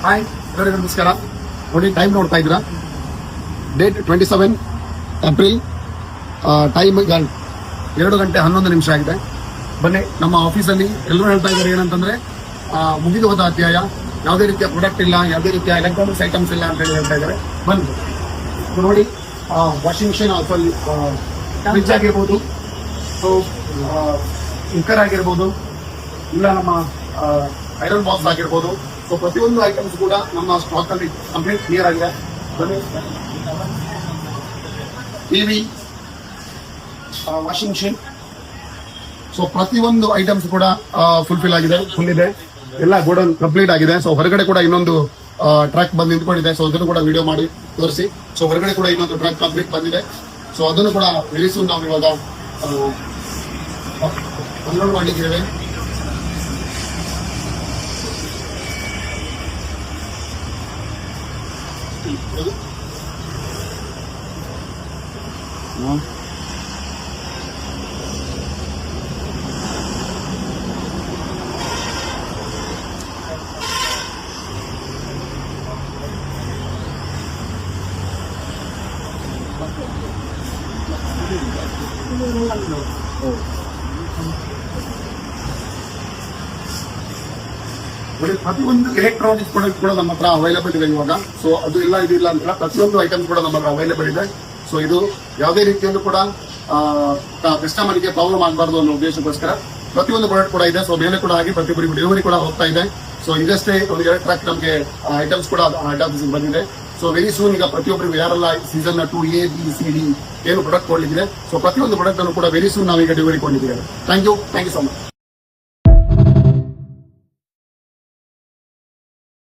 Hi ಎಲ್ಲರಿಗೂ ನಮಸ್ಕಾರ. ನೋಡಿ ಟೈಮ್ ನೋಡ್ತಾ ಇದ್ದೀರಾ, ಡೇಟ್ 27 ಏಪ್ರಿಲ್, ಟೈಮ್ ಈಗ 2:11 ಆಗಿದೆ. ಬನ್ನಿ, ನಮ್ಮ ಆಫೀಸಲ್ಲಿ ಎಲ್ಲರೂ ಹೇಳ್ತಾ ಇದ್ದಾರೆ ಏನಂತಂದ್ರೆ ಮುಗಿದು ಹೋದ ಅಧ್ಯಾಯ, ಯಾವುದೇ ರೀತಿಯ ಪ್ರಾಡಕ್ಟ್ ಇಲ್ಲ, ಯಾವುದೇ ರೀತಿಯ ಎಲೆಕ್ಟ್ರಾನಿಕ್ಸ್ ಐಟಮ್ಸ್ ಇಲ್ಲ ಅಂತ ಹೇಳಿ ಹೇಳ್ತಾ ಇದ್ದಾರೆ. ಬನ್ನಿ ನೋಡಿ, ವಾಷಿಂಗ್ ಮಿಷಿನ್ ಫ್ರಿಜ್ ಆಗಿರ್ಬೋದು, ಸೊ ಕುಕ್ಕರ್ ಆಗಿರ್ಬೋದು, ಇಲ್ಲ ನಮ್ಮ ಐರನ್ ಬಾಕ್ಸ್ ಆಗಿರ್ಬೋದು, ಸೊ ಪ್ರತಿಯೊಂದು ಐಟಮ್ಸ್ ಕೂಡ ನಮ್ಮ ಸ್ಟಾಕ್ ಅಲ್ಲಿ ಕಂಪ್ಲೀಟ್ ಕ್ಲಿಯರ್ ಆಗಿದೆ. ಟಿವಿ, ವಾಷಿಂಗ್ ಮಿಷಿನ್, ಸೊ ಪ್ರತಿಯೊಂದು ಐಟಮ್ಸ್ ಕೂಡ ಫುಲ್ ಆಗಿದೆ, ಫುಲ್ ಇದೆ, ಎಲ್ಲ ಗೋಡೌನ್ ಕಂಪ್ಲೀಟ್ ಆಗಿದೆ. ಸೊ ಹೊರಗಡೆ ಕೂಡ ಇನ್ನೊಂದು ಟ್ರ್ಯಾಕ್ ಬಂದು ನಿಂತ್ಕೊಂಡಿದೆ, ಸೊ ಅದನ್ನು ಕೂಡ ವಿಡಿಯೋ ಮಾಡಿ ತೋರಿಸಿ. ಸೊ ಹೊರಗಡೆ ಕೂಡ ಇನ್ನೊಂದು ಟ್ರ್ಯಾಕ್ ಕಂಪ್ಲೀಟ್ ಬಂದಿದೆ, ಸೊ ಅದನ್ನು ಕೂಡ ವೆರಿ ಸೂನ್ ನಾವು ಇವಾಗ ಅನ್ಲೋಡ್ ಮಾಡಿದ್ದೇವೆ. ಪ್ರತಿಯೊಂದು ಎಲೆಕ್ಟ್ರಾನಿಕ್ಸ್ ಪ್ರಾಡಕ್ಟ್ ಕೂಡ ನಮ್ಮ ಹತ್ರ ಅವೈಲೇಬಲ್ ಇದೆ ಇವಾಗ. ಸೊ ಅದು ಇಲ್ಲ ಇದು ಇಲ್ಲ ಅಂತ ಪ್ರತಿಯೊಂದು ಐಟಮ್ಸ್ ಕೂಡ ನಮ್ಮ ಹತ್ರ ಅವೈಲೇಬಲ್ ಇದೆ. ಸೊ ಇದು ಯಾವುದೇ ರೀತಿಯಲ್ಲೂ ಕೂಡ ಕಸ್ಟಮರ್ಗೆ ಪ್ರಾಬ್ಲಮ್ ಆಗಬಾರ್ದು ಅನ್ನೋ ಉದ್ದೇಶಕ್ಕೋಸ್ಕರ ಪ್ರತಿಯೊಂದು ಪ್ರಾಡಕ್ಟ್ ಕೂಡ ಇದೆ. ಸೊ ಮೇಲೆ ಕೂಡ ಆಗಿ ಪ್ರತಿಯೊಬ್ಬರಿಗೂ ಡೆಲಿವರಿ ಕೂಡ ಹೋಗ್ತಾ ಇದೆ. ಸೊ ಇದಷ್ಟೇ ಒಂದು 2 ಟ್ರ್ಯಾಕ್ ನಮಗೆ ಐಟಮ್ಸ್ ಕೂಡ ಐಟಮ್ಸ್ ಬಂದಿದೆ. ಸೊ ವೆರಿ ಸೂನ್ ಈಗ ಪ್ರತಿಯೊಬ್ಬರಿಗೂ ಯಾರೆಲ್ಲ season 2A B C D ಏನು ಪ್ರಾಡಕ್ಟ್ ಕೊಡ್ಲಿಕ್ಕಿದೆ, ಸೊ ಪ್ರತಿಯೊಂದು ಪ್ರಾಡಕ್ಟ್ ಅನ್ನು ಕೂಡ ವೆರಿ ಸೂನ್ ನಾವೀಗ ಡೆಲಿವರಿ ಕೊಡ್ಲಿದ್ದೇವೆ. Thank you so much.